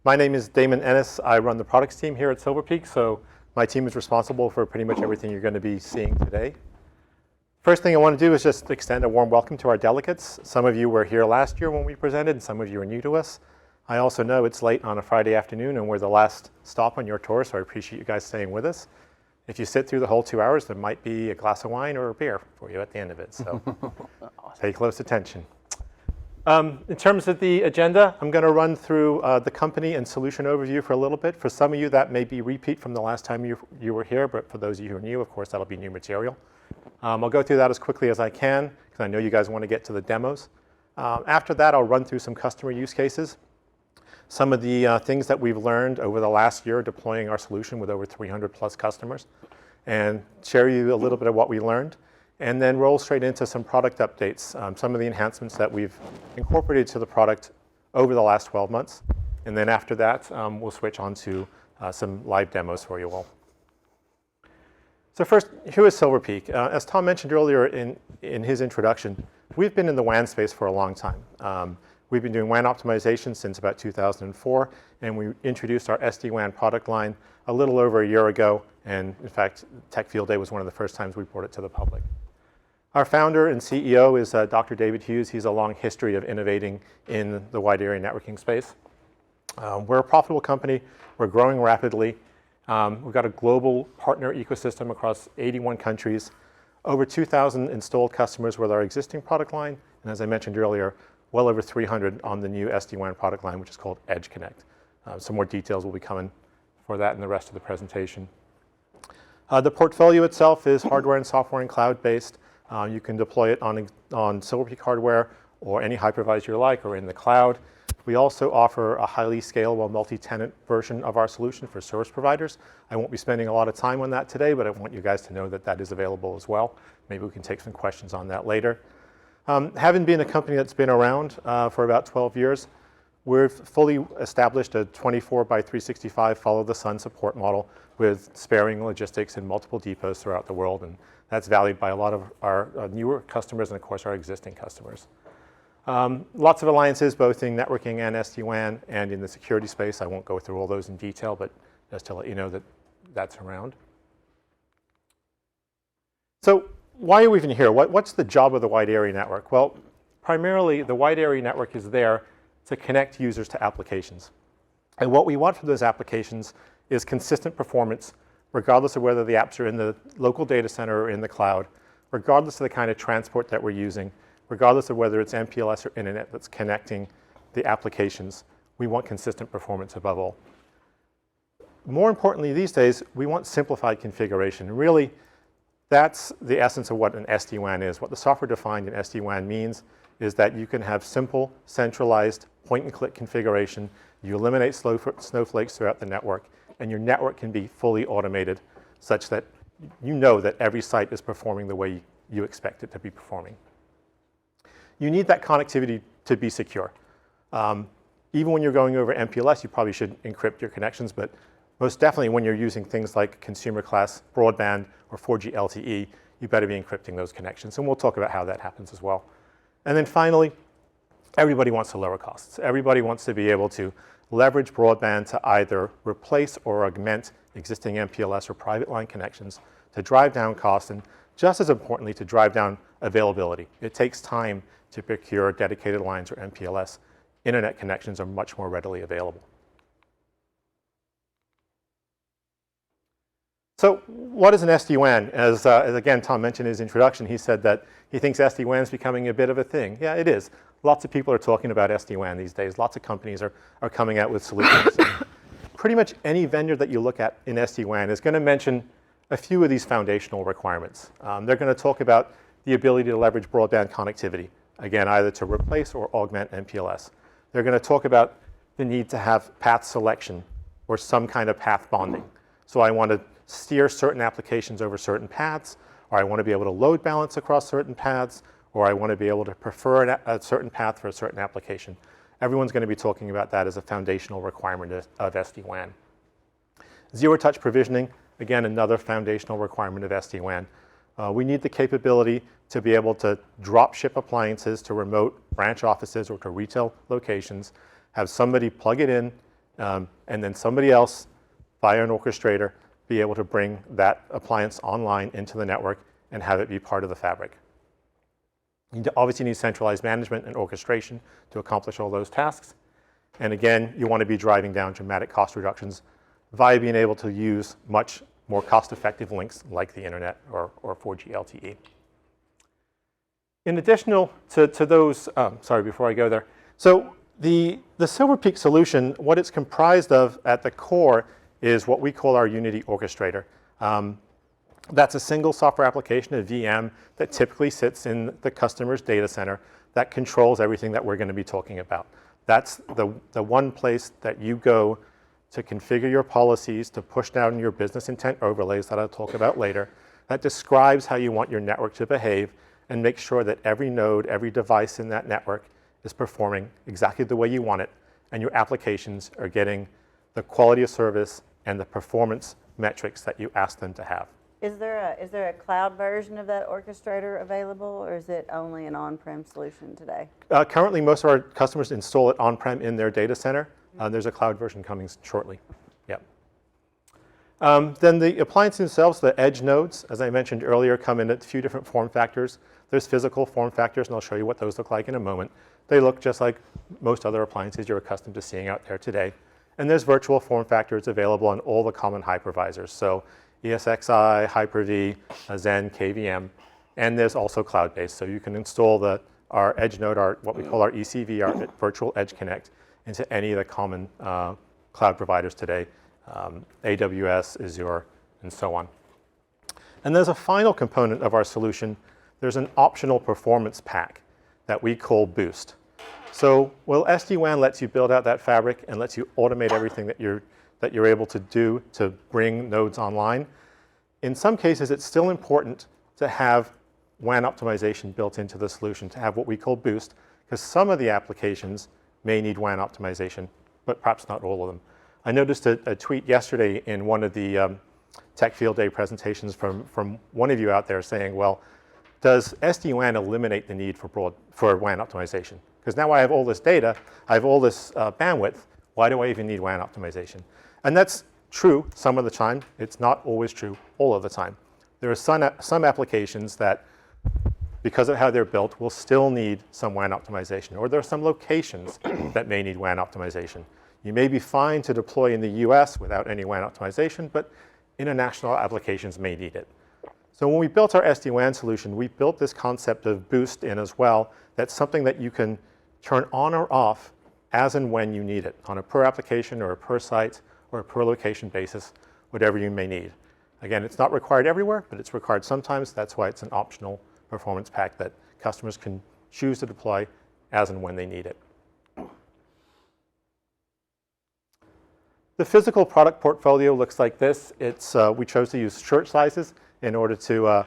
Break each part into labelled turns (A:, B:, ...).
A: My name is Damon Ennis. I run the products team here at Silver Peak, so my team is responsible for pretty much everything you're going to be seeing today. First thing I want to do is just extend a warm welcome to our delegates. Some of you were here last year when we presented, and some of you are new to us. I also know it's late on a Friday afternoon, and we're the last stop on your tour, so I appreciate you guys staying with us. If you sit through the whole 2 hours, there might be a glass of wine or a beer for you at the end of it, so pay close attention. In terms of the agenda, I'm going to run through the company and solution overview for a little bit. For some of you, that may be repeat from the last time you were here, but for those of you who are new, of course, that'll be new material. I'll go through that as quickly as I can, because I know you guys want to get to the demos. After that, I'll run through some customer use cases. Some of the things that we've learned over the last year deploying our solution with over 300 plus customers, and share you a little bit of what we learned. And then roll straight into some product updates, some of the enhancements that we've incorporated to the product over the last 12 months. And then after that, we'll switch on to some live demos for you all. So first, who is Silver Peak? As Tom mentioned earlier in his introduction, we've been in the WAN space for a long time. We've been doing WAN optimization since about 2004, and we introduced our SD-WAN product line a little over a year ago. And in fact, Tech Field Day was one of the first times we brought it to the public. Our founder and CEO is Dr. David Hughes. He's a long history of innovating in the wide area networking space. We're a profitable company. We're growing rapidly. We've got a global partner ecosystem across 81 countries, over 2,000 installed customers with our existing product line, and as I mentioned earlier, well over 300 on the new SD-WAN product line, which is called Edge Connect. Some more details will be coming for that in the rest of the presentation. The portfolio itself is hardware and software and cloud-based. You can deploy it on Silver Peak hardware or any hypervisor you like, or in the cloud. We also offer a highly scalable multi-tenant version of our solution for service providers. I won't be spending a lot of time on that today, but I want you guys to know that that is available as well. Maybe we can take some questions on that later. Having been a company that's been around for about 12 years, we've fully established a 24/365 follow-the-sun support model with sparing logistics in multiple depots throughout the world, and that's valued by a lot of our newer customers and, of course, our existing customers. Lots of alliances, both in networking and SD-WAN, and in the security space. I won't go through all those in detail, but just to let you know that that's around. So why are we even here? What's the job of the wide area network? Well, primarily, the wide area network is there to connect users to applications. And what we want from those applications is consistent performance, regardless of whether the apps are in the local data center or in the cloud, regardless of the kind of transport that we're using, regardless of whether it's MPLS or internet that's connecting the applications. We want consistent performance above all. More importantly these days, we want simplified configuration. Really, that's the essence of what an SD-WAN is. What the software-defined in SD-WAN means is that you can have simple, centralized, point-and-click configuration. You eliminate snowflakes throughout the network, and your network can be fully automated such that you know that every site is performing the way you expect it to be performing. You need that connectivity to be secure. Even when you're going over MPLS, you probably should encrypt your connections, but most definitely when you're using things like consumer class broadband or 4G LTE, you better be encrypting those connections, and we'll talk about how that happens as well. And then finally, everybody wants to lower costs. Everybody wants to be able to leverage broadband to either replace or augment existing MPLS or private line connections to drive down costs, and just as importantly, to drive down availability. It takes time to procure dedicated lines or MPLS. Internet connections are much more readily available. So what is an SD-WAN? As again, Tom mentioned in his introduction, he said that he thinks SD-WAN is becoming a bit of a thing. Yeah, it is. Lots of people are talking about SD-WAN these days. Lots of companies are coming out with solutions. Pretty much any vendor that you look at in SD-WAN is going to mention a few of these foundational requirements. They're going to talk about the ability to leverage broadband connectivity, again, either to replace or augment MPLS. They're going to talk about the need to have path selection or some kind of path bonding. So I want to steer certain applications over certain paths, or I want to be able to load balance across certain paths, or I want to be able to prefer a certain path for a certain application. Everyone's going to be talking about that as a foundational requirement of SD-WAN. Zero-touch provisioning, again, another foundational requirement of SD-WAN. We need the capability to be able to drop ship appliances to remote branch offices or to retail locations, have somebody plug it in, and then somebody else, via an orchestrator, be able to bring that appliance online into the network and have it be part of the fabric. You obviously need centralized management and orchestration to accomplish all those tasks. And again, you want to be driving down dramatic cost reductions via being able to use much more cost-effective links like the internet or 4G LTE. In addition to those, sorry, before I go there. So the Silver Peak solution, what it's comprised of at the core is what we call our Unity Orchestrator. That's a single software application, a VM, that typically sits in the customer's data center that controls everything that we're going to be talking about. That's the one place that you go to configure your policies, to push down your business intent overlays that I'll talk about later, that describes how you want your network to behave and make sure that every node, every device in that network is performing exactly the way you want it, and your applications are getting the quality of service and the performance metrics that you ask them to have.
B: Is there a cloud version of that orchestrator available, or is it only an on-prem solution today?
A: Currently, most of our customers install it on-prem in their data center. There's a cloud version coming shortly. Yep. Then the appliances themselves, the edge nodes, as I mentioned earlier, come in a few different form factors. There's physical form factors, and I'll show you what those look like in a moment. They look just like most other appliances you're accustomed to seeing out there today. And there's virtual form factors available on all the common hypervisors. So ESXi, Hyper-V, Zen, KVM, and there's also cloud-based. So you can install our edge node, what we call our ECV, our Virtual Edge Connect, into any of the common cloud providers today, AWS, Azure, and so on. And there's a final component of our solution. There's an optional performance pack that we call Boost. So while SD-WAN lets you build out that fabric and lets you automate everything that you're able to do to bring nodes online, in some cases it's still important to have WAN optimization built into the solution, to have what we call Boost, because some of the applications may need WAN optimization, but perhaps not all of them. I noticed a tweet yesterday in one of the Tech Field Day presentations from one of you out there saying, well, does SD-WAN eliminate the need for WAN optimization? Because now I have all this data, I have all this bandwidth, why do I even need WAN optimization? And that's true some of the time. It's not always true all of the time. There are some applications that, because of how they're built, will still need some WAN optimization, or there are some locations that may need WAN optimization. You may be fine to deploy in the US without any WAN optimization, but international applications may need it. So when we built our SD-WAN solution, we built this concept of Boost in as well. That's something that you can turn on or off as and when you need it, on a per application or a per site or a per location basis, whatever you may need. Again, it's not required everywhere, but it's required sometimes. That's why it's an optional performance pack that customers can choose to deploy as and when they need it. The physical product portfolio looks like this. We chose to use shirt sizes in order to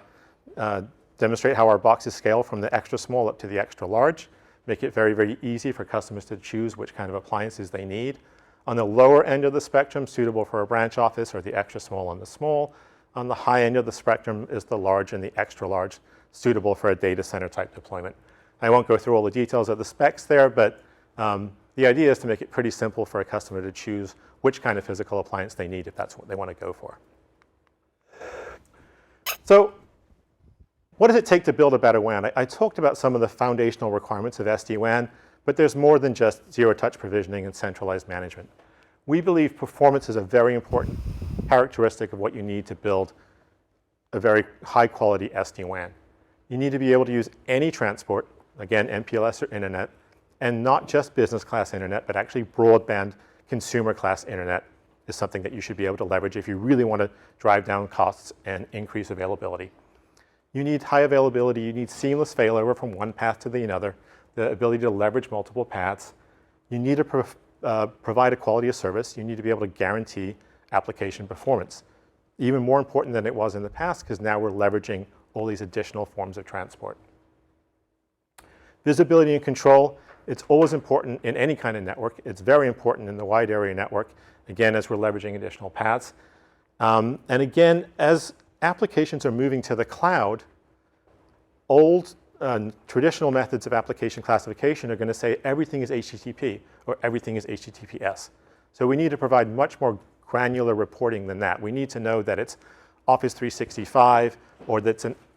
A: demonstrate how our boxes scale from the extra small up to the extra large, make it very, very easy for customers to choose which kind of appliances they need. On the lower end of the spectrum, suitable for a branch office, or the extra small and the small. On the high end of the spectrum is the large and the extra large, suitable for a data center type deployment. I won't go through all the details of the specs there, but the idea is to make it pretty simple for a customer to choose which kind of physical appliance they need if that's what they want to go for. So what does it take to build a better WAN? I talked about some of the foundational requirements of SD-WAN, but there's more than just zero-touch provisioning and centralized management. We believe performance is a very important characteristic of what you need to build a very high-quality SD-WAN. You need to be able to use any transport, again, MPLS or internet, and not just business-class internet, but actually broadband consumer-class internet is something that you should be able to leverage if you really want to drive down costs and increase availability. You need high availability. You need seamless failover from one path to the other, the ability to leverage multiple paths. You need to provide a quality of service. You need to be able to guarantee application performance. Even more important than it was in the past, because now we're leveraging all these additional forms of transport. Visibility and control, it's always important in any kind of network. It's very important in the wide area network, again, as we're leveraging additional paths. And again, as applications are moving to the cloud, old traditional methods of application classification are going to say everything is HTTP or everything is HTTPS. So we need to provide much more granular reporting than that. We need to know that it's Office 365, or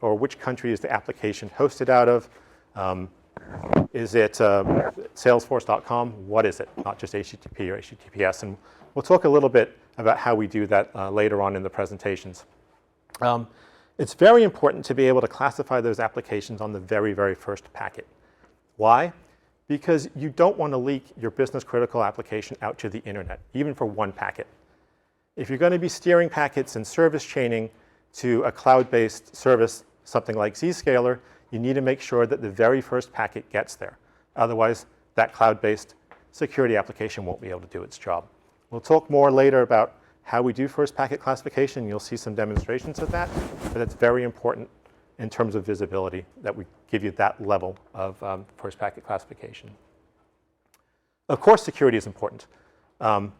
A: or which country is the application hosted out of. Is it Salesforce.com? What is it? Not just HTTP or HTTPS. And we'll talk a little bit about how we do that later on in the presentations. It's very important to be able to classify those applications on the very, very first packet. Why? Because you don't want to leak your business critical application out to the internet, even for one packet. If you're going to be steering packets and service chaining to a cloud-based service, something like Zscaler, you need to make sure that the very first packet gets there. Otherwise, that cloud-based security application won't be able to do its job. We'll talk more later about how we do first packet classification. You'll see some demonstrations of that, but it's very important in terms of visibility that we give you that level of first packet classification. Of course, security is important. No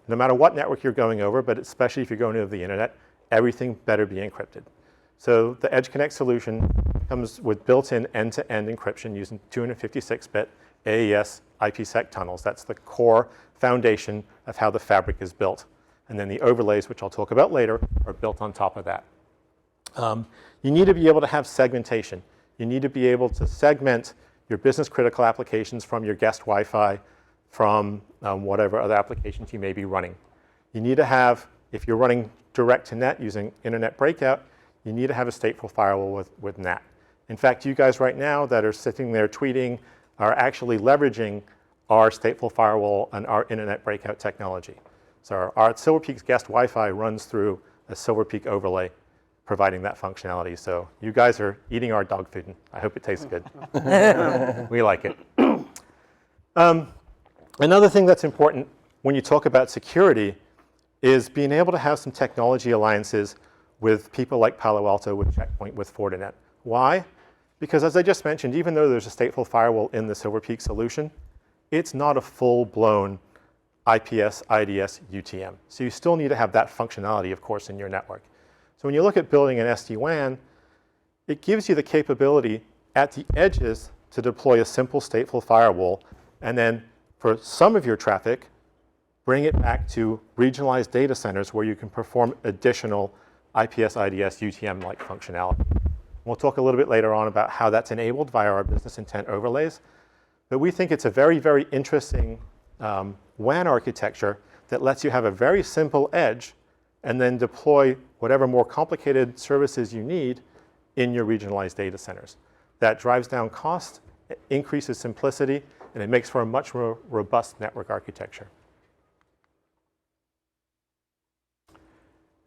A: matter what network you're going over, but especially if you're going over the internet, everything better be encrypted. So the Edge Connect solution comes with built-in end-to-end encryption using 256-bit AES IPsec tunnels. That's the core foundation of how the fabric is built. And then the overlays, which I'll talk about later, are built on top of that. You need to be able to have segmentation. You need to be able to segment your business critical applications from your guest Wi-Fi, from whatever other applications you may be running. You need to have, if you're running direct to net using internet breakout, you need to have a stateful firewall with NAT. In fact, you guys right now that are sitting there tweeting are actually leveraging our stateful firewall and our internet breakout technology. So our Silver Peak's guest Wi-Fi runs through a Silver Peak overlay, providing that functionality. So you guys are eating our dog food, and I hope it tastes good. We like it. Another thing that's important when you talk about security is being able to have some technology alliances with people like Palo Alto, with Checkpoint, with Fortinet. Why? Because as I just mentioned, even though there's a stateful firewall in the Silver Peak solution, it's not a full-blown IPS, IDS, UTM. So you still need to have that functionality, of course, in your network. So when you look at building an SD-WAN, it gives you the capability at the edges to deploy a simple stateful firewall, and then for some of your traffic, bring it back to regionalized data centers where you can perform additional IPS, IDS, UTM-like functionality. We'll talk a little bit later on about how that's enabled via our business intent overlays. But we think it's a very, very interesting WAN architecture that lets you have a very simple edge and then deploy whatever more complicated services you need in your regionalized data centers. That drives down cost, increases simplicity, and it makes for a much more robust network architecture.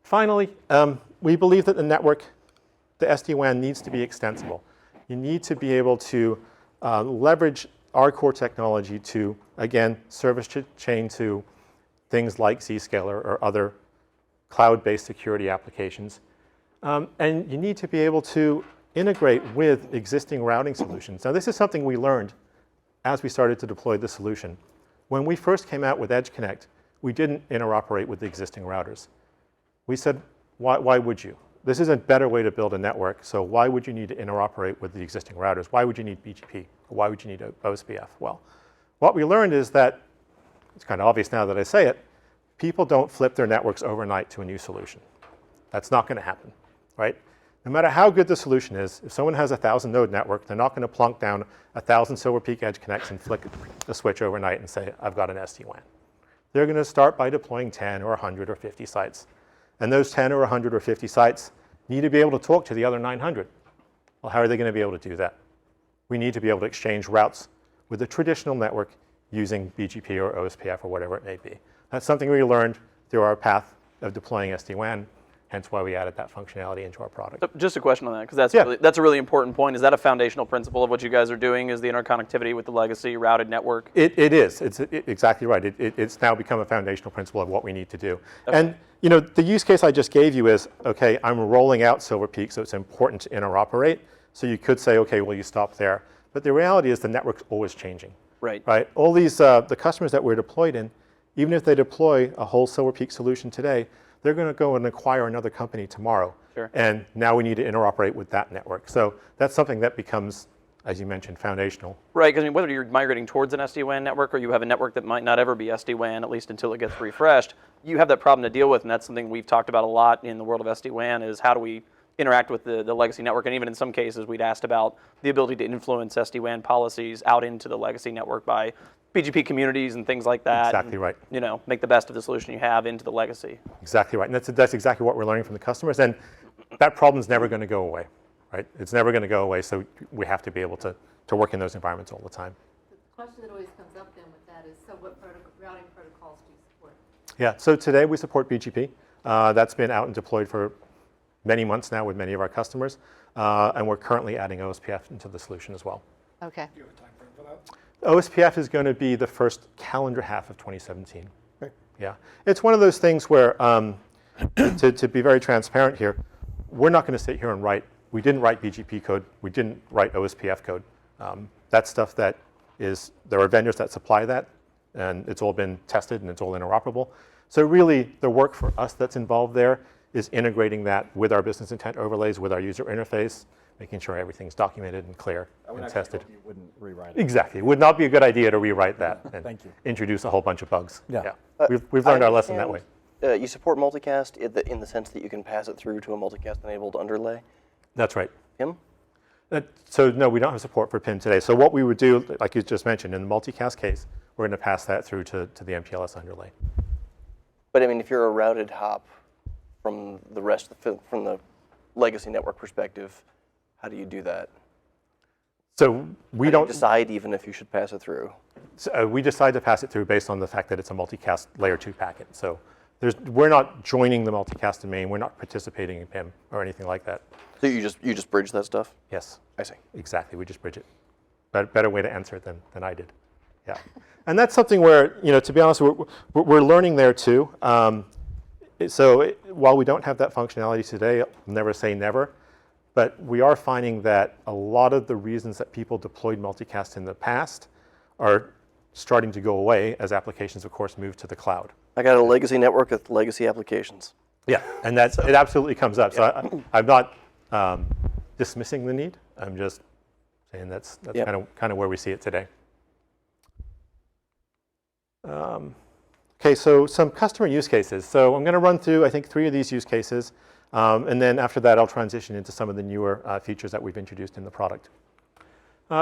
A: Finally, we believe that the network, the SD-WAN, needs to be extensible. You need to be able to leverage our core technology to, again, service chain to things like Zscaler or other cloud-based security applications. And you need to be able to integrate with existing routing solutions. Now, this is something we learned as we started to deploy the solution. When we first came out with Edge Connect, we didn't interoperate with the existing routers. We said, why would you? This is a better way to build a network, so why would you need to interoperate with the existing routers? Why would you need BGP? Or why would you need OSPF? Well, what we learned is that, it's kind of obvious now that I say it, people don't flip their networks overnight to a new solution. That's not going to happen, right? No matter how good the solution is, if someone has a 1,000-node network, they're not going to plunk down 1,000 Silver Peak Edge Connects and flick the switch overnight and say, I've got an SD-WAN. They're going to start by deploying 10 or 100 or 50 sites. And those 10 or 100 or 50 sites need to be able to talk to the other 900. Well, how are they going to be able to do that? We need to be able to exchange routes with a traditional network using BGP or OSPF or whatever it may be. That's something we learned through our path of deploying SD-WAN, hence why we added that functionality into our product.
C: Just a question on that, because that's a really important point. Is that a foundational principle of what you guys are doing, is the interconnectivity with the legacy routed network?
A: It is. It's exactly right. It's now become a foundational principle of what we need to do. Okay. And you know, the use case I just gave you is, okay, I'm rolling out Silver Peak, so it's important to interoperate. So you could say, okay, well, you stop there. But the reality is the network's always changing.
C: Right.
A: Right. All these, the customers that we're deployed in, even if they deploy a whole Silver Peak solution today, they're going to go and acquire another company tomorrow.
C: Sure.
A: And now we need to interoperate with that network. So that's something that becomes as you mentioned, foundational.
C: Right, because whether you're migrating towards an SD-WAN network or you have a network that might not ever be SD-WAN, at least until it gets refreshed, you have that problem to deal with, and that's something we've talked about a lot in the world of SD-WAN, is how do we interact with the legacy network, and even in some cases we'd asked about the ability to influence SD-WAN policies out into the legacy network by BGP communities and things like that.
A: Exactly
C: and,
A: right.
C: Make the best of the solution you have into the legacy.
A: Exactly right, and that's exactly what we're learning from the customers, and that problem's never going to go away, right? It's never going to go away, so we have to be able to work in those environments all the time.
D: The question that always comes up then with that is, so what routing protocols do you support?
A: Yeah, so today we support BGP. That's been out and deployed for many months now with many of our customers, and we're currently adding OSPF into the solution as well.
D: Okay.
E: Do you have a time frame for that?
A: OSPF is going to be the first calendar half of 2017. Okay. Yeah, it's one of those things where, to be very transparent here, we're not going to sit here and we didn't write BGP code, we didn't write OSPF code. That's stuff that there are vendors that supply that, and it's all been tested and it's all interoperable. So really, the work for us that's involved there is integrating that with our business intent overlays, with our user interface, making sure everything's documented and clear and tested.
E: You wouldn't rewrite it.
A: Exactly. It would not be a good idea to rewrite that and
E: Thank you.
A: introduce a whole bunch of bugs.
E: Yeah.
A: We've learned our lesson that way.
F: You support multicast in the sense that you can pass it through to a multicast-enabled underlay?
A: That's right.
F: PIM?
A: So no, we don't have support for PIM today. So what we would do, like you just mentioned, in the multicast case, we're going to pass that through to the MPLS underlay.
F: But I mean, if you're a routed hop from from the legacy network perspective, how do you do that?
A: So we
F: How do
A: don't
F: you decide even if you should pass it through.
A: So, we decide to pass it through based on the fact that it's a multicast layer 2 packet. So we're not joining the multicast domain. We're not participating in PIM or anything like that.
F: So you just bridge that stuff?
A: Yes.
F: I see.
A: Exactly. We just bridge it. Better way to answer it than I did. Yeah. And that's something where, to be honest, we're learning there too. While we don't have that functionality today, I'll never say never, but we are finding that a lot of the reasons that people deployed multicast in the past are starting to go away as applications, of course, move to the cloud.
F: I got a legacy network with legacy applications.
A: Yeah, and it absolutely comes up. So I'm not dismissing the need. I'm just saying that's kind of where we see it today. Okay, so some customer use cases. So I'm going to run through, I think, 3 of these use cases, and then after that, I'll transition into some of the newer features that we've introduced in the product.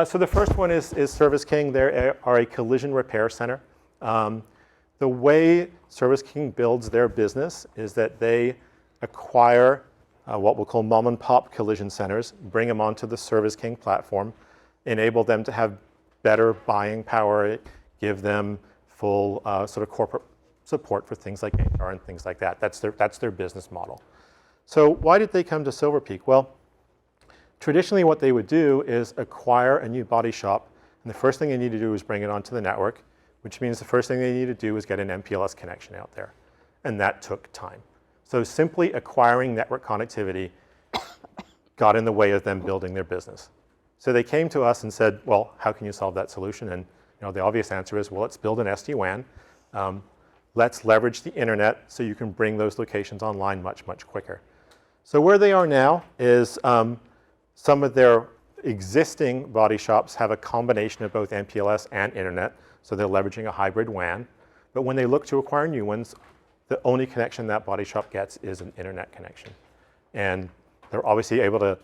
A: So the first one is Service King. They are a collision repair center. The way Service King builds their business is that they acquire what we'll call mom and pop collision centers, bring them onto the Service King platform, enable them to have better buying power, give them full sort of corporate support for things like HR and things like that. That's their business model. So why did they come to Silver Peak? Well, traditionally what they would do is acquire a new body shop, and the first thing they need to do is bring it onto the network, which means the first thing they need to do is get an MPLS connection out there. And that took time. So simply acquiring network connectivity got in the way of them building their business. So they came to us and said, well, how can you solve that solution? And the obvious answer is, well, let's build an SD-WAN. Let's leverage the internet so you can bring those locations online much, much quicker. So where they are now is some of their existing body shops have a combination of both MPLS and internet, so they're leveraging a hybrid WAN. But when they look to acquire new ones, the only connection that body shop gets is an internet connection. And they're obviously able to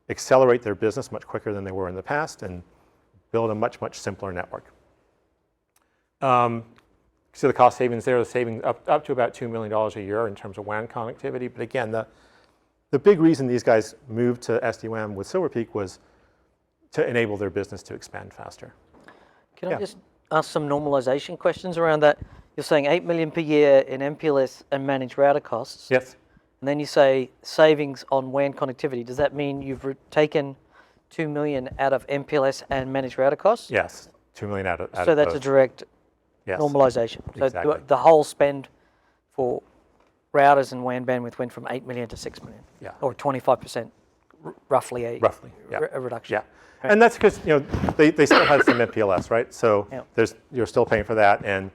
A: accelerate their business much quicker than they were in the past and build a much, much simpler network. So the cost savings there, the savings up to about $2 million a year in terms of WAN connectivity. But again, the big reason these guys moved to SD-WAN with Silver Peak was to enable their business to expand faster.
G: Can I just ask some normalization questions around that? You're saying $8 million per year in MPLS and managed router costs.
A: Yes.
G: And then you say savings on WAN connectivity. Does that mean you've taken $2 million out of MPLS and managed router costs?
A: Yes, $2 million out of
G: So that's
A: both.
G: a direct
A: Yes.
G: normalization. So
A: Exactly.
G: the whole spend for routers and WAN bandwidth went from 8 million to 6 million.
A: Yeah.
G: Or 25%, roughly a reduction.
A: Yeah. And that's because they still have some MPLS, right? So
G: Yeah.
A: you're still paying for that, and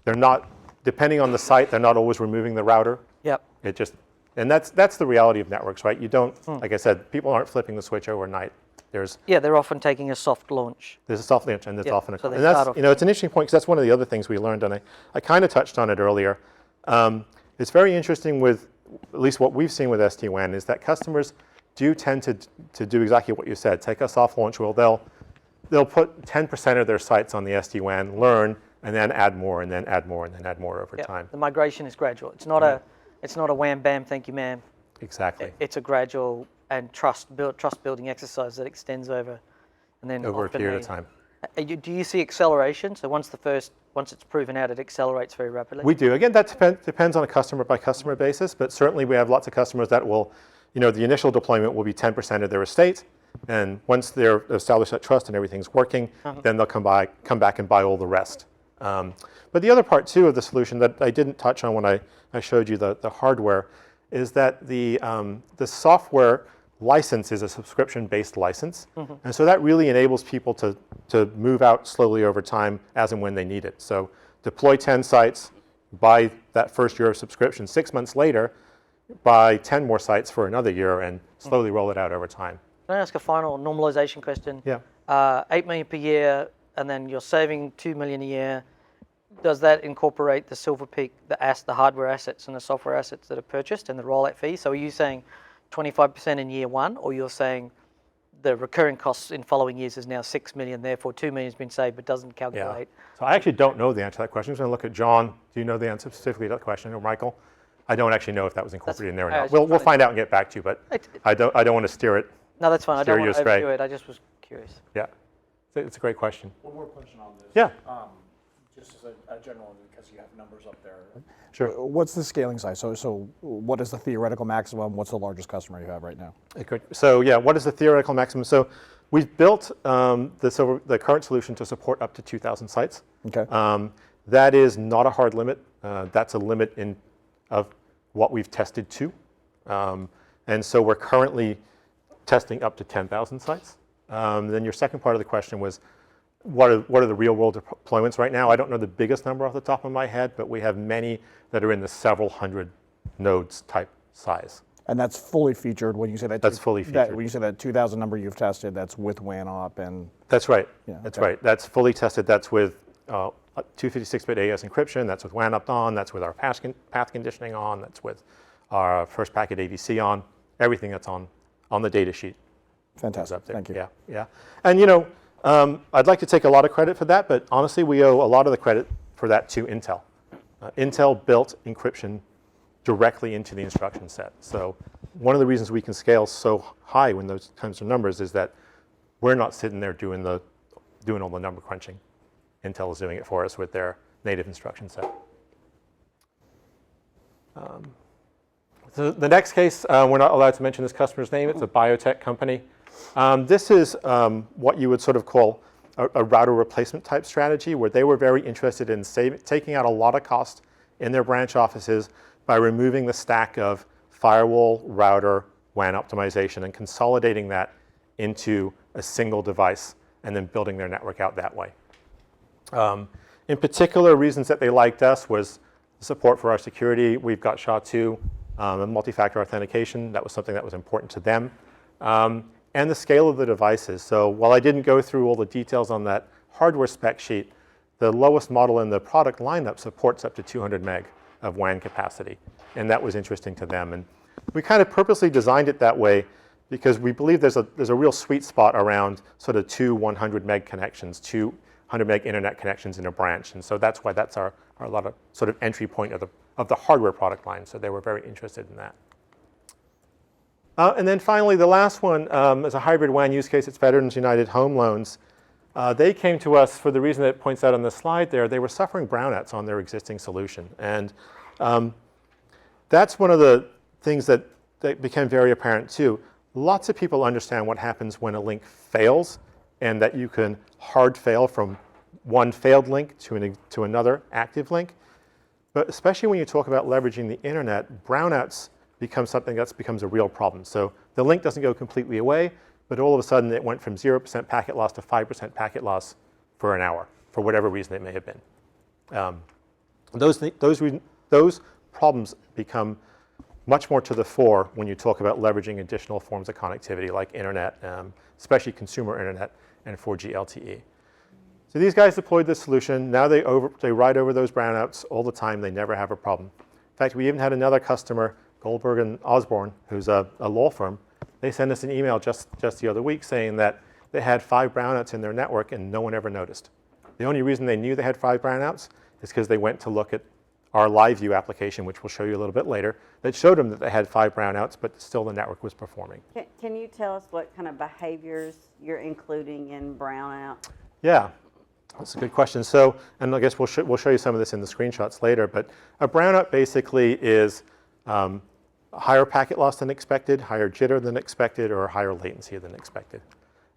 A: they're not, depending on the site, they're not always removing the router.
G: Yep.
A: It just And that's the reality of networks, right? You don't, like I said, people aren't flipping the switch overnight. There's
G: they're often taking a soft launch.
A: a soft launch and there's
G: Yeah,
A: often a,
G: so they
A: and that's,
G: start off-
A: it's an interesting point because that's one of the other things we learned, and I kind of touched on it earlier. It's very interesting with, at least what we've seen with SD-WAN, is that customers do tend to do exactly what you said, take a soft launch. Well, they'll put 10% of their sites on the SD-WAN, learn, and then add more, and then add more, and then add more over
G: Yeah,
A: time.
G: the migration is gradual. It's not a wham bam, thank you, ma'am.
A: Exactly.
G: It's a gradual and trust building exercise that extends over, and then
A: Over a
G: often
A: period of time.
G: Do you see acceleration? So once it's proven out, it accelerates very rapidly.
A: We do. Again, that depends on a customer by customer basis, but certainly we have lots of customers that will, the initial deployment will be 10% of their estate, and once they're established that trust and everything's working, then they'll come back and buy all the rest. But the other part too of the solution that I didn't touch on when I showed you the hardware is that the software license is a subscription-based license, and so that really enables people to move out slowly over time as and when they need it. So deploy 10 sites, buy that first year of subscription. 6 months later, buy 10 more sites for another year and slowly roll it out over time.
G: Can I ask a final normalization question?
A: Yeah.
G: 8 million per year, and then you're saving 2 million a year. Does that incorporate the Silver Peak, the hardware assets and the software assets that are purchased and the rollout fee? So are you saying 25% in year one, or you're saying the recurring costs in following years is now 6 million, therefore 2 million has been saved, but doesn't
A: Yeah.
G: calculate?
A: So I actually don't know the answer to that question. I'm going to look at John. Do you know the answer specifically to that question, or Michael? I don't actually know if that was incorporated in there or
G: I
A: not.
G: was
A: We'll
G: trying to-
A: find out and get back to you, but I don't want to steer it.
G: No, that's fine. I
A: Steer
G: don't
A: you
G: want to
A: astray.
G: overdo it. I just was curious.
A: Yeah, it's a great question.
E: One more question on this.
A: Yeah.
E: Just as a general, because you have numbers up there.
A: Sure.
E: What's the scaling size? So what is the theoretical maximum? What's the largest customer you have right now?
A: So yeah, what is the theoretical maximum? So we've built the current solution to support up to 2,000 sites.
E: Okay.
A: That is not a hard limit. That's a limit of what we've tested to. And so we're currently testing up to 10,000 sites. Then your second part of the question was, what are the real world deployments right now? I don't know the biggest number off the top of my head, but we have many that are in the several hundred nodes type size.
E: And that's fully featured when you say that.
A: That's fully featured.
E: When you say that 2,000 number you've tested, that's with WAN op and.
A: That's right.
E: Yeah,
A: That's
E: okay.
A: right. That's fully tested. That's with 256-bit AES encryption. That's with WAN up on. That's with our path conditioning on. That's with our first packet AVC on. Everything that's on the data sheet is
E: Fantastic.
A: up there.
E: Thank you.
A: Yeah, yeah. And I'd like to take a lot of credit for that, but honestly, we owe a lot of the credit for that to Intel. Intel built encryption directly into the instruction set. So one of the reasons we can scale so high when those kinds of numbers is that we're not sitting there doing all the number crunching. Intel is doing it for us with their native instruction set. So the next case, we're not allowed to mention this customer's name. It's a biotech company. This is what you would sort of call a router replacement type strategy, where they were very interested in taking out a lot of cost in their branch offices by removing the stack of firewall, router, WAN optimization, and consolidating that into a single device, and then building their network out that way. In particular, reasons that they liked us was support for our security. We've got SHA-2 and multi-factor authentication. That was something that was important to them. And the scale of the devices. So while I didn't go through all the details on that hardware spec sheet, the lowest model in the product lineup supports up to 200 meg of WAN capacity. And that was interesting to them. And we kind of purposely designed it that way because we believe there's a real sweet spot around sort of 2 100 meg connections, 2 100 meg internet connections in a branch. And so that's why that's our lot of sort of entry point of the hardware product line. So they were very interested in that. And then finally, the last one is a hybrid WAN use case. It's Veterans United Home Loans. They came to us for the reason that it points out on the slide there. They were suffering brownouts on their existing solution. And that's one of the things that became very apparent too. Lots of people understand what happens when a link fails, and that you can hard fail from one failed link to another active link. But especially when you talk about leveraging the internet, brownouts become something that becomes a real problem. So the link doesn't go completely away, but all of a sudden it went from 0% packet loss to 5% packet loss for an hour, for whatever reason it may have been. Those problems become much more to the fore when you talk about leveraging additional forms of connectivity like internet, especially consumer internet and 4G LTE. So these guys deployed this solution. Now they ride over those brownouts all the time. They never have a problem. In fact, we even had another customer, Goldberg and Osborne, who's a law firm. They sent us an email just the other week saying that they had 5 brownouts in their network and no one ever noticed. The only reason they knew they had 5 brownouts is because they went to look at our live view application, which we'll show you a little bit later, that showed them that they had 5 brownouts, but still the network was performing.
B: Can you tell us what kind of behaviors you're including in brownout?
A: Yeah, that's a good question. So, and I guess we'll show you some of this in the screenshots later, but a brownout basically is higher packet loss than expected, higher jitter than expected, or higher latency than expected.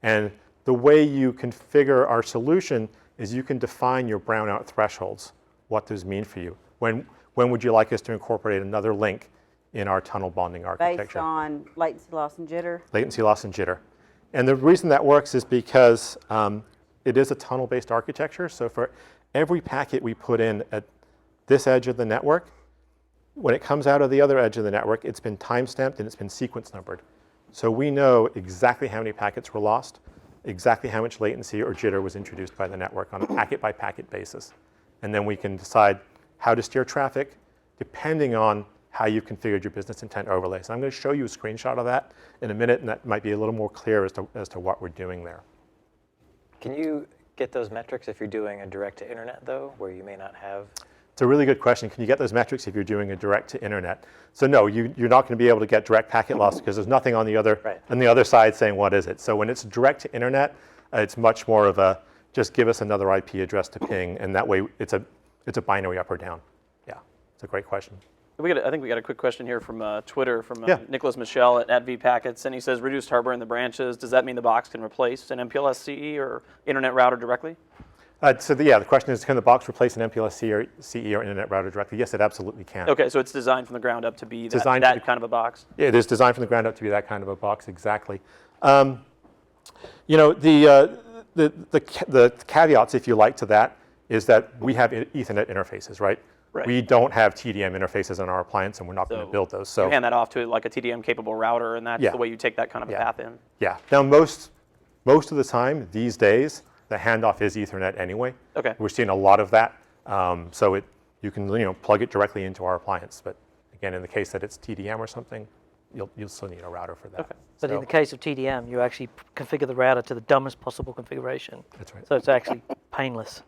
A: And the way you configure our solution is you can define your brownout thresholds, what those mean for you. When would you like us to incorporate another link in our tunnel bonding architecture?
B: Based on latency loss and jitter?
A: Latency loss and jitter. And the reason that works is because it is a tunnel-based architecture. So for every packet we put in at this edge of the network, when it comes out of the other edge of the network, it's been timestamped and it's been sequence numbered. So we know exactly how many packets were lost, exactly how much latency or jitter was introduced by the network on a packet-by-packet basis. And then we can decide how to steer traffic depending on how you've configured your business intent overlay. So I'm going to show you a screenshot of that in a minute, and that might be a little more clear as to what we're doing there.
H: Can you get those metrics if you're doing a direct-to-internet, though, where you may not have?
A: It's a really good question. Can you get those metrics if you're doing a direct-to-internet? So no, you're not going to be able to get direct packet loss because there's nothing on the other side saying what is it. So when it's direct-to-internet, it's much more of a just give us another IP address to ping, and that way it's a binary up or down. Yeah, it's a great question.
C: I think we got a quick question here from Twitter from
A: Yeah.
C: Nicholas Michel at vPackets, and he says reduced hardware in the branches. Does that mean the box can replace an MPLS CE or internet router directly?
A: The question is, can the box replace an MPLS CE or internet router directly? Yes, it absolutely can.
C: Okay, so it's designed from the ground up to be that kind of a box.
A: Yeah, it is designed from the ground up to be that kind of a box, exactly. The caveats, if you like, to that is that we have Ethernet interfaces, right?
C: Right.
A: We don't have TDM interfaces on our appliance, and we're not going to build those. So
C: you hand that off to like a TDM-capable router, and that's the way you take that kind of a path in.
A: Yeah. Now, most of the time these days, the handoff is Ethernet anyway.
C: Okay.
A: We're seeing a lot of that. So you can plug it directly into our appliance. But again, in the case that it's TDM or something, you'll still need a router for that.
C: Okay.
G: But in the case of TDM, you actually configure the router to the dumbest possible configuration.
A: That's right.
G: So it's actually painless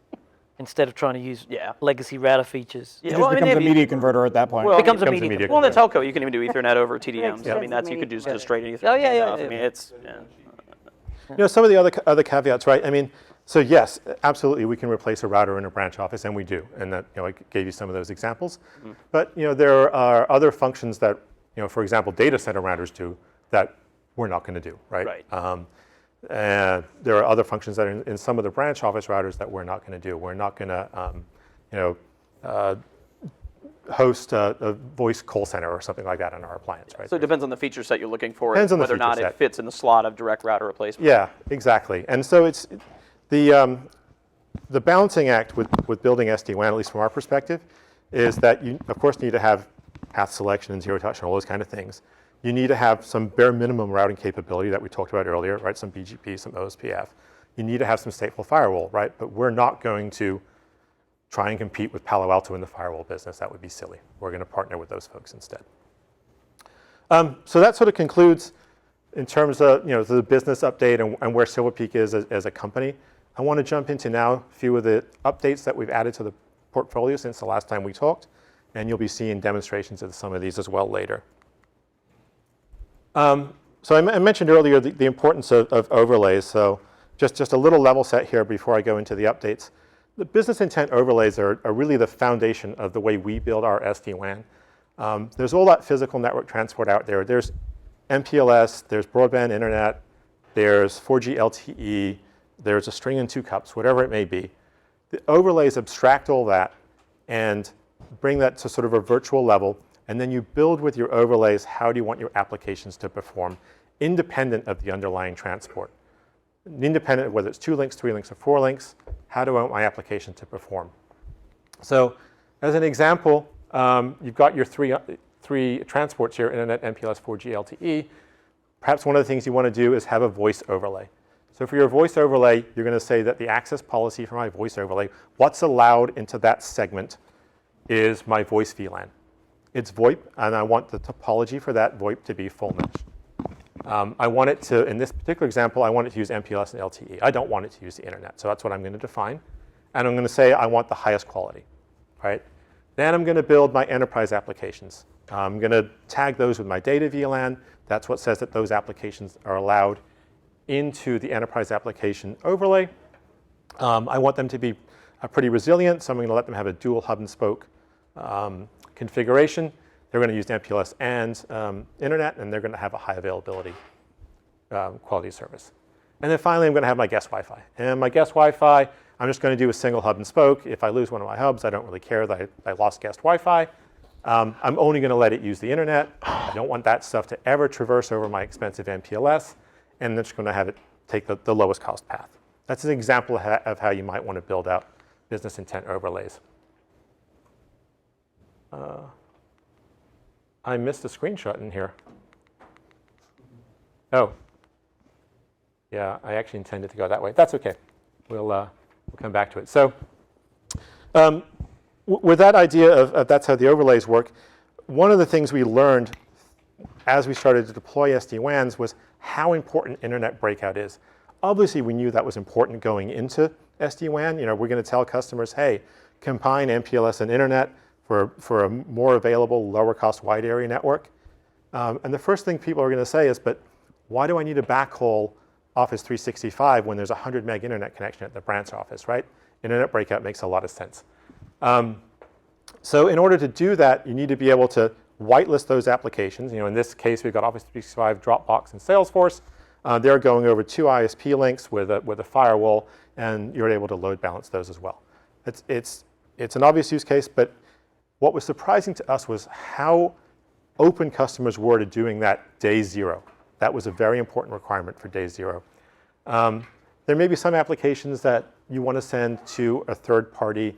G: instead of trying to use legacy router features.
E: It just becomes a media converter at that point.
C: Well,
G: It becomes a
A: becomes a
G: media
A: media
C: Well, in the
A: converter.
C: telco, you can even do Ethernet over TDMs.
B: Yeah.
C: I mean, you could do just straight Ethernet.
G: Oh, yeah,
C: handoff.
G: yeah.
C: I mean, it's
A: Some of the other caveats, right? I mean, so yes, absolutely, we can replace a router in a branch office, and we do. And that, I gave you some of those examples. Mm-hmm. But there are other functions that, for example, data center routers do that we're not going to do, right?
C: Right.
A: And there are other functions that are in some of the branch office routers that we're not going to do. We're not going to, host a voice call center or something like that on our appliance, right?
C: So it depends on the feature set you're looking for,
A: Depends on the
C: whether or not
A: feature
C: it
A: set.
C: fits in the slot of direct router replacement.
A: Yeah, exactly. And so it's the balancing act with building SD-WAN, at least from our perspective, is that you, of course, need to have path selection and zero touch and all those kind of things. You need to have some bare minimum routing capability that we talked about earlier, right? Some BGP, some OSPF. You need to have some stateful firewall, right? But we're not going to try and compete with Palo Alto in the firewall business. That would be silly. We're going to partner with those folks instead. So that sort of concludes in terms of the business update and where Silver Peak is as a company. I want to jump into now a few of the updates that we've added to the portfolio since the last time we talked, and you'll be seeing demonstrations of some of these as well later. So I mentioned earlier the importance of overlays. So just a little level set here before I go into the updates. The business intent overlays are really the foundation of the way we build our SD-WAN. There's all that physical network transport out there. There's MPLS, there's broadband internet, there's 4G LTE, there's a string and 2 cups, whatever it may be. The overlays abstract all that and bring that to sort of a virtual level, and then you build with your overlays how do you want your applications to perform, independent of the underlying transport. Independent of whether it's 2 links, 3 links, or 4 links, how do I want my application to perform? So as an example, you've got your three three transports here, Internet, MPLS, 4G, LTE, perhaps one of the things you want to do is have a voice overlay. So for your voice overlay, you're going to say that the access policy for my voice overlay, what's allowed into that segment is my voice VLAN. It's VoIP, and I want the topology for that VoIP to be full mesh. I want it to, in this particular example, I want it to use MPLS and LTE. I don't want it to use the internet, so that's what I'm going to define. And I'm going to say I want the highest quality, right? Then I'm going to build my enterprise applications. I'm going to tag those with my data VLAN. That's what says that those applications are allowed into the enterprise application overlay. I want them to be pretty resilient, so I'm going to let them have a dual hub and spoke configuration. They're going to use MPLS and internet, and they're going to have a high availability quality service. And then finally, I'm going to have my guest Wi-Fi. And my guest Wi-Fi, I'm just going to do a single hub and spoke. If I lose one of my hubs, I don't really care that I lost guest Wi-Fi. I'm only going to let it use the internet. I don't want that stuff to ever traverse over my expensive MPLS. And I'm just going to have it take the lowest cost path. That's an example of how you might want to build out business intent overlays. I missed a screenshot in here. Oh. Yeah, I actually intended to go that way. That's OK. We'll come back to it. So with that idea of that's how the overlays work, one of the things we learned as we started to deploy SD-WANs was how important internet breakout is. Obviously, we knew that was important going into SD-WAN. We're going to tell customers, hey, combine MPLS and internet for a more available, lower cost wide area network. And the first thing people are going to say is, but why do I need a backhaul Office 365 when there's a 100 meg internet connection at the branch office, right? Internet breakout makes a lot of sense. So in order to do that, you need to be able to whitelist those applications. In this case, we've got Office 365, Dropbox, and Salesforce. They're going over 2 ISP links with a firewall, and you're able to load balance those as well. It's an obvious use case, but what was surprising to us was how open customers were to doing that day zero. That was a very important requirement for day zero. There may be some applications that you want to send to a third-party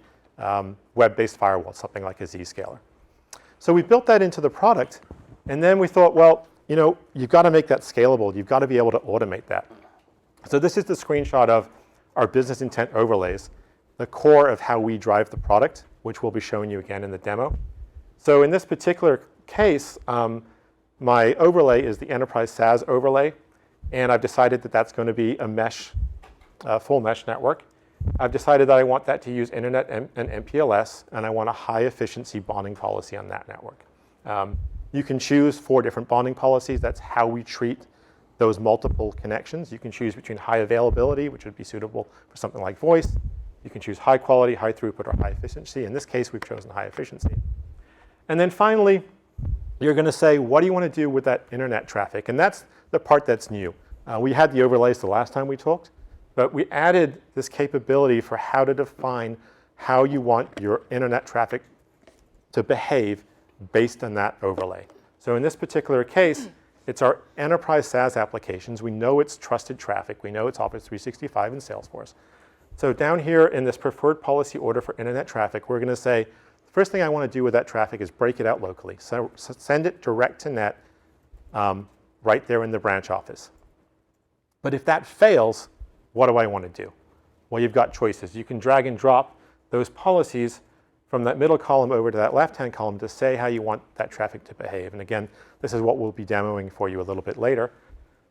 A: web-based firewall, something like a Zscaler. So we built that into the product, and then we thought, well, you've got to make that scalable. You've got to be able to automate that. So this is the screenshot of our business intent overlays, the core of how we drive the product, which we'll be showing you again in the demo. So in this particular case, my overlay is the enterprise SaaS overlay, and I've decided that that's going to be a mesh, full mesh network. I've decided that I want that to use internet and MPLS, and I want a high efficiency bonding policy on that network. You can choose 4 different bonding policies. That's how we treat those multiple connections. You can choose between high availability, which would be suitable for something like voice. You can choose high quality, high throughput, or high efficiency. In this case, we've chosen high efficiency. And then finally, you're going to say, what do you want to do with that internet traffic? And that's the part that's new. We had the overlays the last time we talked, but we added this capability for how to define how you want your internet traffic to behave based on that overlay. So in this particular case, it's our enterprise SaaS applications. We know it's trusted traffic. We know it's Office 365 and Salesforce. So down here in this preferred policy order for internet traffic, we're going to say, the first thing I want to do with that traffic is break it out locally. So send it direct to net right there in the branch office. But if that fails, what do I want to do? Well, you've got choices. You can drag and drop those policies from that middle column over to that left-hand column to say how you want that traffic to behave. And again, this is what we'll be demoing for you a little bit later.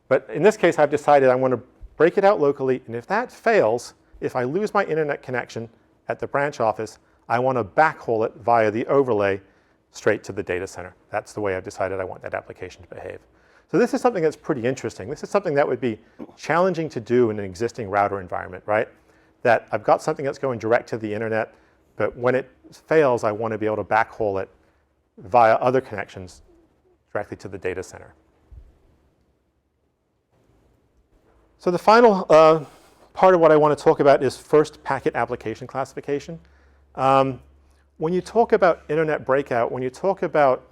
A: But in this case, I've decided I want to break it out locally. And if that fails, if I lose my internet connection at the branch office, I want to backhaul it via the overlay straight to the data center. That's the way I've decided I want that application to behave. So this is something that's pretty interesting. This is something that would be challenging to do in an existing router environment, right? That I've got something that's going direct to the internet, but when it fails, I want to be able to backhaul it via other connections directly to the data center. So the final part of what I want to talk about is first packet application classification. When you talk about internet breakout, when you talk about,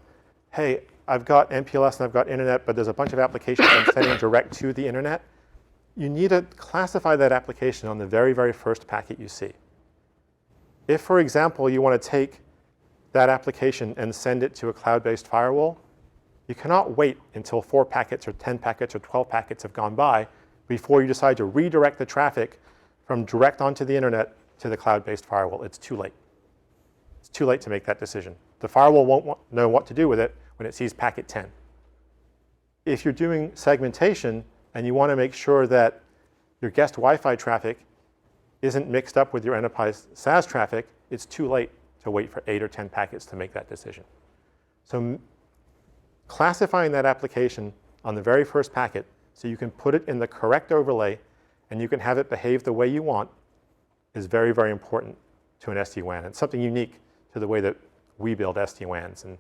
A: hey, I've got MPLS and I've got internet, but there's a bunch of applications I'm sending direct to the internet, you need to classify that application on the very, very first packet you see. If, for example, you want to take that application and send it to a cloud-based firewall, you cannot wait until 4 packets or 10 packets or 12 packets have gone by before you decide to redirect the traffic from direct onto the internet to the cloud-based firewall. It's too late. It's too late to make that decision. The firewall won't know what to do with it when it sees packet 10. If you're doing segmentation and you want to make sure that your guest Wi-Fi traffic isn't mixed up with your enterprise SaaS traffic, it's too late to wait for 8 or 10 packets to make that decision. So classifying that application on the very first packet so you can put it in the correct overlay and you can have it behave the way you want is very, very important to an SD-WAN. It's something unique to the way that we build SD-WANs. And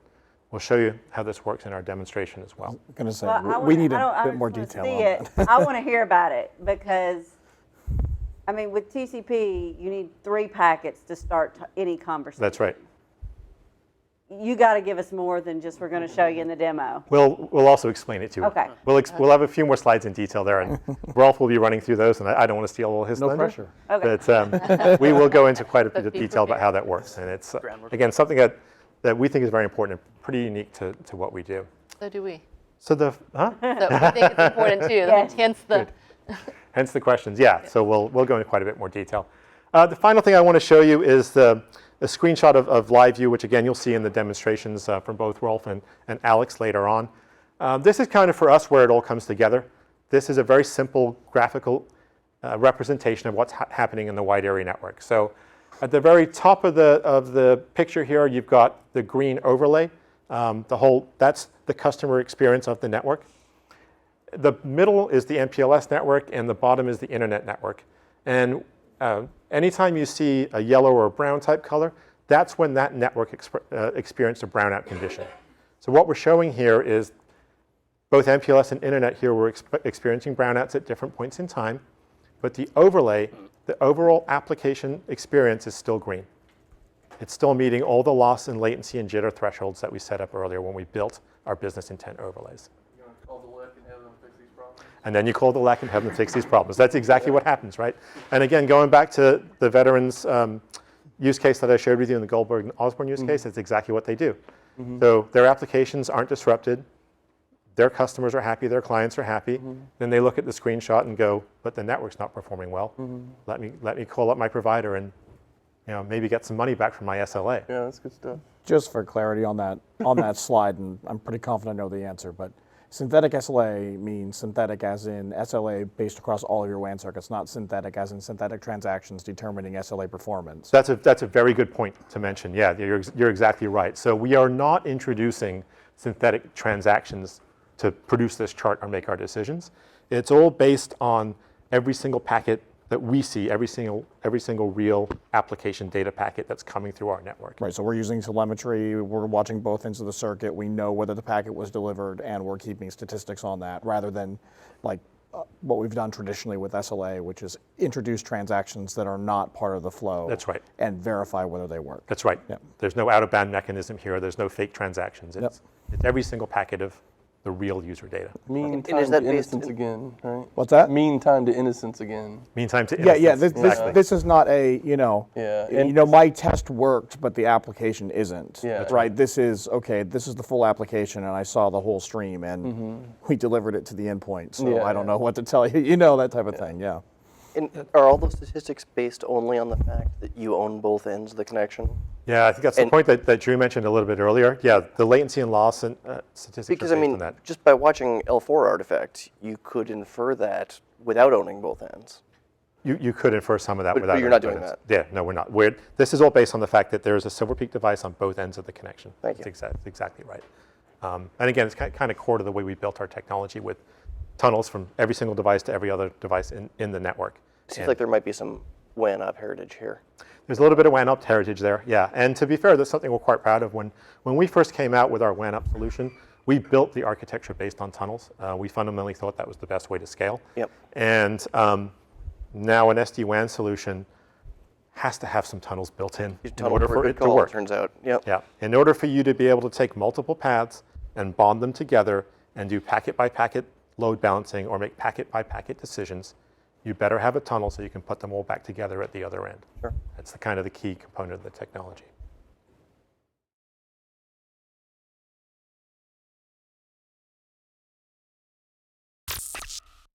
A: we'll show you how this works in our demonstration as well.
E: I'm going to say,
B: Well,
E: we need
B: I
E: a bit
B: just
E: more
B: wanna
E: detail
B: see
E: on
B: it.
E: that.
B: I want to hear about it because, I mean, with TCP, you need 3 packets to start any conversation.
A: That's right.
B: You got to give us more than just we're going to show you in the demo.
A: We'll also explain it to you.
B: Okay.
A: We'll have a few more slides in detail there, and Rolf will be running through those, and I don't want to steal all his
E: No
A: thunder.
E: pressure.
B: Okay.
A: But we will go into quite a bit of detail about how that works. And it's,
C: Groundwork.
A: again, something that we think is very important and pretty unique to what we do.
D: So do we.
A: So the, huh?
D: So we think it's important too.
B: Yes.
D: Hence the.
A: Hence the questions. Yeah, so we'll go into quite a bit more detail. The final thing I want to show you is a screenshot of live view, which again you'll see in the demonstrations from both Rolf and Alex later on. This is kind of for us where it all comes together. This is a very simple graphical representation of what's happening in the wide area network. So at the very top of the picture here, you've got the green overlay. That's the customer experience of the network. The middle is the MPLS network, and the bottom is the internet network. And anytime you see a yellow or a brown type color, that's when that network experienced a brownout condition. So what we're showing here is both MPLS and internet here were experiencing brownouts at different points in time, but the overlay, the overall application experience is still green. It's still meeting all the loss and latency and jitter thresholds that we set up earlier when we built our business intent overlays. And then you call the LEC and have them fix these problems. That's exactly what happens, right? And again, going back to the veterans use case that I showed with you in the Goldberg and Osborne use case, it's exactly what they do. So their applications aren't disrupted. Their customers are happy. Their clients are happy. Then they look at the screenshot and go, but the network's not performing well. Let me call up my provider and maybe get some money back from my SLA.
I: Yeah, that's good stuff.
E: Just for clarity on that slide, and I'm pretty confident I know the answer, but synthetic SLA means synthetic as in SLA based across all of your WAN circuits, not synthetic as in synthetic transactions determining SLA performance.
A: That's a very good point to mention. Yeah, you're exactly right. So we are not introducing synthetic transactions to produce this chart or make our decisions. It's all based on every single packet that we see, every single real application data packet that's coming through our network.
E: Right, so we're using telemetry, we're watching both ends of the circuit, we know whether the packet was delivered, and we're keeping statistics on that, rather than like what we've done traditionally with SLA, which is introduce transactions that are not part of the flow.
A: That's right.
E: And verify whether they work.
A: That's right.
E: Yep.
A: There's no out-of-band mechanism here. There's no fake transactions. It's every single packet of the real user data.
I: Mean
F: And is
I: time
F: that
I: to
F: based
I: innocence
F: in-
I: again, right?
E: What's that?
I: Mean time to innocence again.
A: Meantime to
E: Yeah,
A: innocence. Exactly.
E: this is not a,
I: Yeah, and-
E: my test worked, but the application isn't.
I: Yeah. That's
E: Right, this is the full application, and I saw the whole stream, and we delivered it to the endpoint, so
I: Yeah,
E: I don't
I: yeah.
E: know what to tell you, that type of thing, yeah.
F: And are all those statistics based only on the fact that you own both ends of the connection?
A: Yeah, I think that's the
F: And-
A: point that Drew mentioned a little bit earlier. Yeah, the latency and loss and statistics
F: Because
A: are
F: I
A: based on
F: mean,
A: that.
F: just by watching L4 artifact, you could infer that without owning both ends.
A: You could infer some of that
F: But
A: without.
F: you're not
A: owning
F: doing
A: both ends. Yeah, no, we're not. This is all based on the fact that there's a Silver Peak device on both ends of the connection.
F: Thank you.
A: That's exactly right. And again, it's kind of core to the way we built our technology with tunnels from every single device to every other device in the network.
F: Seems
A: And
F: like there might be some WAN up heritage here.
A: there's a little bit of WAN up heritage there, yeah. And to be fair, that's something we're quite proud of. When we first came out with our WAN up solution, we built the architecture based on tunnels. We fundamentally thought that was the best way to scale.
F: Yep.
A: And now an SD-WAN solution has to have some tunnels built in
F: Tunnel
A: order
F: for
A: for
F: a
A: it
F: good
A: to
F: call,
A: work.
F: turns out. Yep.
A: Yeah. In order for you to be able to take multiple paths and bond them together and do packet by packet load balancing or make packet by packet decisions, you better have a tunnel so you can put them all back together at the other end.
F: Sure.
A: That's the kind of the key component of the technology.